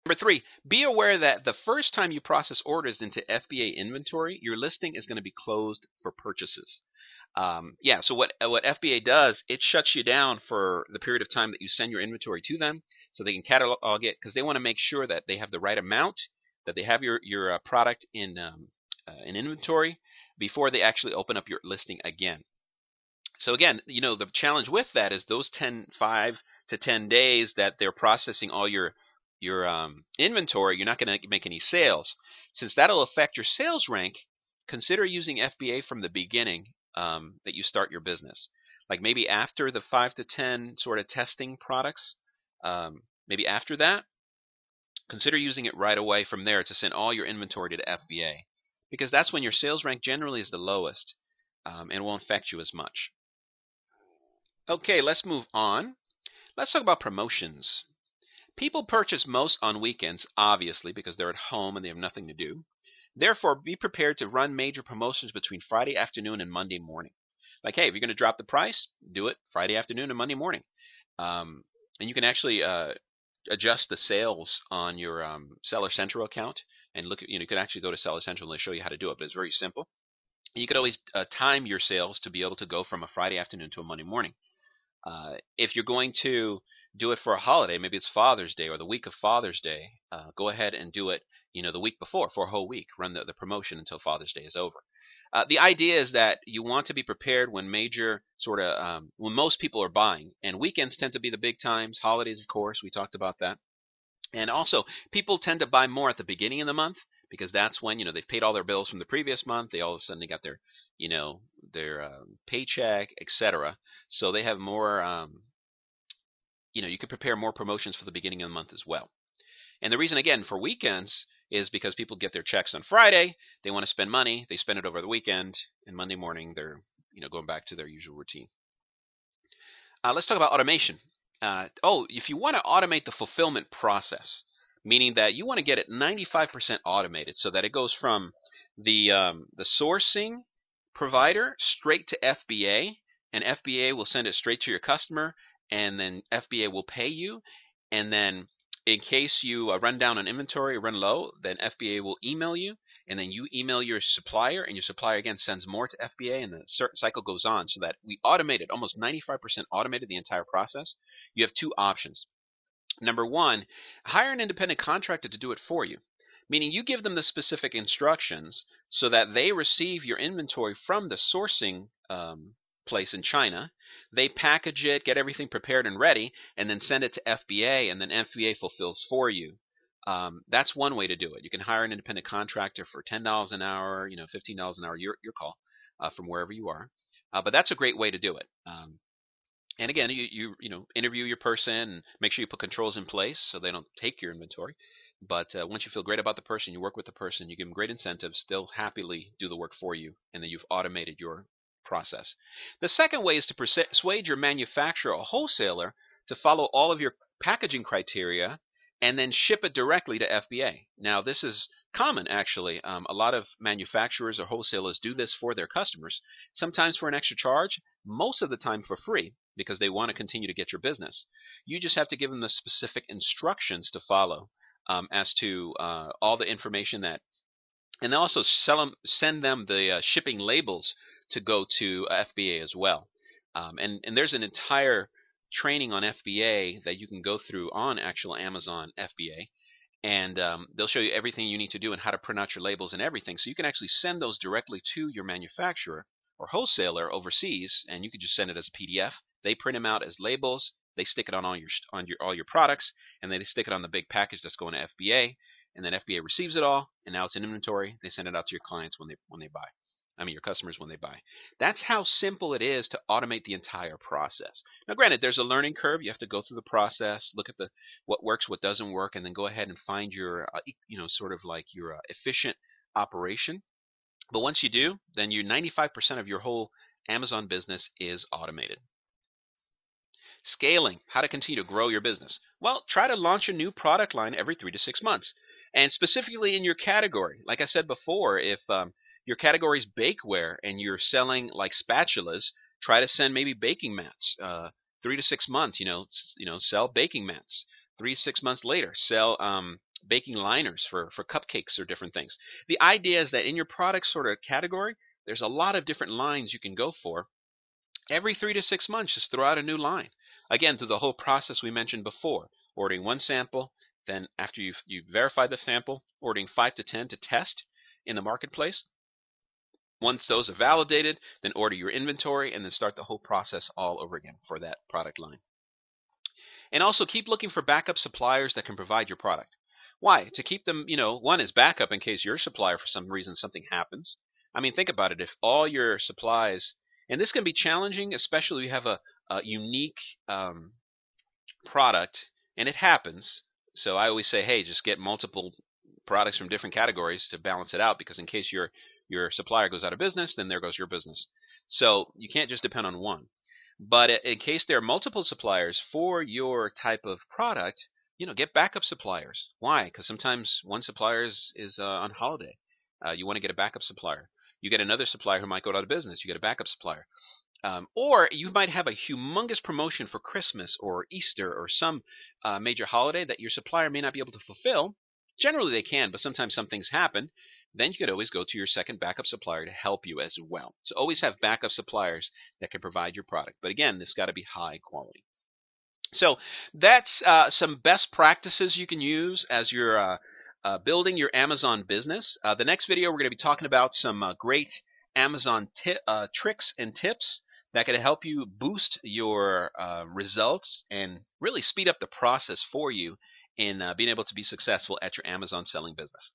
Number three, be aware that the first time you process orders into FBA inventory, your listing is going to be closed for purchases. Yeah, so what FBA does, it shuts you down for the period of time that you send your inventory to them, so they can catalog it, because they want to make sure that they have the right amount, that they have your product in inventory before they actually open up your listing again. So again, the challenge with that is those 5 to 10 days that they're processing all your inventory, you're not going to make any sales. Since that'll affect your sales rank, consider using FBA from the beginning that you start your business. Like maybe after the 5 to 10 sort of testing products, maybe after that, consider using it right away from there to send all your inventory to the FBA, because that's when your sales rank generally is the lowest, and won't affect you as much. Okay, let's move on. Let's talk about promotions. People purchase most on weekends, obviously, because they're at home and they have nothing to do. Therefore, be prepared to run major promotions between Friday afternoon and Monday morning. Like, hey, if you're going to drop the price, do it Friday afternoon and Monday morning. And you can actually adjust the sales on your Seller Central account and look at, you can actually go to Seller Central and they show you how to do it, but it's very simple. You could always time your sales to be able to go from a Friday afternoon to a Monday morning. If you're going to do it for a holiday, maybe it's Father's Day or the week of Father's Day, go ahead and do it, the week before for a whole week. Run the promotion until Father's Day is over. The idea is that you want to be prepared when when most people are buying, and weekends tend to be the big times. Holidays, of course, we talked about that. And also, people tend to buy more at the beginning of the month, because that's when they've paid all their bills from the previous month. They all of a sudden they got their paycheck, etc. So they have more. You could prepare more promotions for the beginning of the month as well. And the reason, again, for weekends is because people get their checks on Friday. They want to spend money. They spend it over the weekend, and Monday morning they're going back to their usual routine. Let's talk about automation. If you want to automate the fulfillment process, meaning that you want to get it 95% automated so that it goes from the sourcing provider straight to FBA, and FBA will send it straight to your customer, and then FBA will pay you, and then in case you run down on inventory, run low, then FBA will email you, and then you email your supplier, and your supplier again sends more to FBA, and the cycle goes on, so that we automated, almost 95% automated the entire process. You have two options. Number one, hire an independent contractor to do it for you, meaning you give them the specific instructions so that they receive your inventory from the sourcing place in China. They package it, get everything prepared and ready, and then send it to FBA, and then FBA fulfills for you. That's one way to do it. You can hire an independent contractor for $10 an hour, $15 an hour, your call, from wherever you are. But that's a great way to do it. And again, you interview your person and make sure you put controls in place so they don't take your inventory. But once you feel great about the person, you work with the person, you give them great incentives, they'll happily do the work for you, and then you've automated your process. The second way is to persuade your manufacturer or wholesaler to follow all of your packaging criteria and then ship it directly to FBA. Now, this is common, actually. A lot of manufacturers or wholesalers do this for their customers, sometimes for an extra charge, most of the time for free, because they want to continue to get your business. You just have to give them the specific instructions to follow as to all the information that, and also send them the shipping labels to go to FBA as well. And there's an entire training on FBA that you can go through on actual Amazon FBA, and they'll show you everything you need to do and how to print out your labels and everything. So you can actually send those directly to your manufacturer or wholesaler overseas, and you can just send it as a PDF. They print them out as labels. They stick it on all your products, and then they stick it on the big package that's going to FBA. And then FBA receives it all, and now it's in inventory. They send it out to your clients when they buy. Your customers when they buy. That's how simple it is to automate the entire process. Now, granted, there's a learning curve. You have to go through the process, look at what works, what doesn't work, and then go ahead and find your, sort of like your efficient operation. But once you do, then 95% of your whole Amazon business is automated. Scaling, how to continue to grow your business. Well, try to launch a new product line every 3 to 6 months, and specifically in your category. Like I said before, if your category is bakeware and you're selling like spatulas, try to send maybe baking mats. 3 to 6 months, sell baking mats. 3 to 6 months later, sell baking liners for cupcakes or different things. The idea is that in your product sort of category, there's a lot of different lines you can go for. Every 3 to 6 months, just throw out a new line. Again, through the whole process we mentioned before, ordering one sample, then after you've verified the sample, ordering 5 to 10 to test in the marketplace. Once those are validated, then order your inventory and then start the whole process all over again for that product line. And also keep looking for backup suppliers that can provide your product. Why? To keep them, one is backup in case your supplier, for some reason, something happens. I mean, think about it. If all your supplies, and this can be challenging, especially if you have a unique product, and it happens. So I always say, hey, just get multiple products from different categories to balance it out, because in case your supplier goes out of business, then there goes your business. So you can't just depend on one. But in case there are multiple suppliers for your type of product, get backup suppliers. Why? Because sometimes one supplier is on holiday. You want to get a backup supplier. You get another supplier who might go out of business. You get a backup supplier. Or you might have a humongous promotion for Christmas or Easter or some major holiday that your supplier may not be able to fulfill. Generally they can, but sometimes some things happen. Then you could always go to your second backup supplier to help you as well. So always have backup suppliers that can provide your product. But again, this got to be high quality. So that's some best practices you can use as you're building your Amazon business. The next video, we're going to be talking about some great Amazon tricks and tips that can help you boost your results and really speed up the process for you in being able to be successful at your Amazon selling business.